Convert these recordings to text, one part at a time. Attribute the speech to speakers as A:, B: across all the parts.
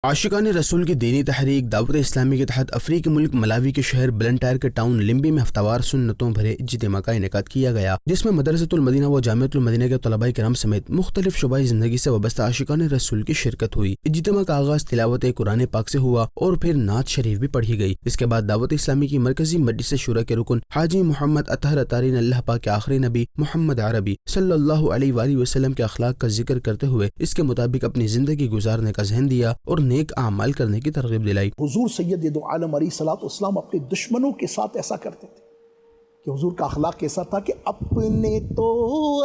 A: عاشقان رسول کی دینی تحریک دعوت اسلامی کے تحت افریقی ملک ملاوی کے شہر بلنٹائر کے ٹاؤن لمبی میں ہفتہ وار سنتوں بھرے اجتماع کا انعقاد کیا گیا، جس میں مدرسۃ المدینہ و جامعۃ المدینہ کے طلباء کرام سمیت مختلف شعبۂ زندگی سے وابستہ عاشقان رسول کی شرکت ہوئی۔ اجتماع کا آغاز تلاوت قرآن پاک سے ہوا اور پھر نعت شریف بھی پڑھی گئی۔ اس کے بعد دعوت اسلامی کی مرکزی مجلس شورا کے رکن حاجی محمد اطہر اطاری نے اللہ پاک کے آخری نبی محمد عربی صلی اللہ علیہ وآلہ وسلم کے اخلاق کا ذکر کرتے ہوئے اس کے مطابق اپنی زندگی گزارنے کا ذہن دیا اور نیک اعمال کرنے کی ترغیب دلائی۔
B: حضور سید دو عالم علیہ الصلوۃ والسلام اپنے دشمنوں کے ساتھ ایسا کرتے تھے کہ حضور کا اخلاق کیسا تھا کہ اپنے تو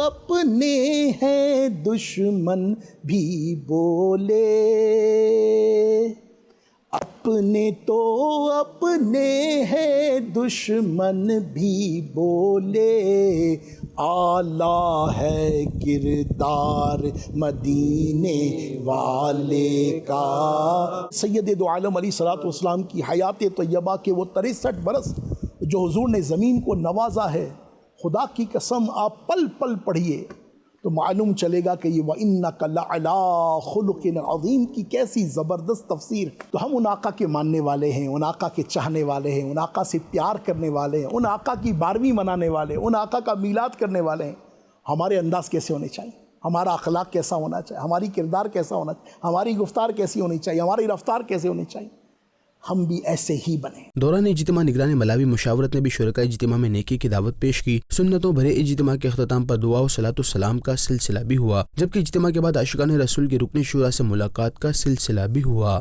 B: اپنے ہیں دشمن بھی بولے، اپنے تو اپنے ہیں دشمن بھی بولے، اعلیٰ ہے کردار مدینے والے کا۔ سید دو عالم علیہ الصلوۃ والسلام کی حیات طیبہ کے وہ 63 برس جو حضور نے زمین کو نوازا ہے، خدا کی قسم آپ پل پل پڑھیے تو معلوم چلے گا کہ یہ وَإِنَّكَ لَعَلَىٰ خُلُقٍ عَظِيمٍ کی کیسی زبردست تفسیر۔ تو ہم ان آقا کے ماننے والے ہیں، ان آقا کے چاہنے والے ہیں، ان آقا سے پیار کرنے والے ہیں، ان آقا کی 12ویں منانے والے ہیں، ان آقا کا میلاد کرنے والے ہیں۔ ہمارے انداز کیسے ہونے چاہیے، ہمارا اخلاق کیسا ہونا چاہیے، ہماری کردار کیسا ہونا چاہیے، ہماری گفتار کیسی ہونی چاہیے، ہماری رفتار کیسے ہونی چاہیے، ہم بھی ایسے ہی بنیں۔
A: دوران اجتماع نگران ملاوی مشاورت نے بھی شرکاء اجتماع میں نیکی کی دعوت پیش کی۔ سنتوں بھرے اجتماع کے اختتام پر دعا و صلاۃ السلام کا سلسلہ بھی ہوا، جبکہ اجتماع کے بعد عاشقان رسول کے رکن شورا سے ملاقات کا سلسلہ بھی ہوا۔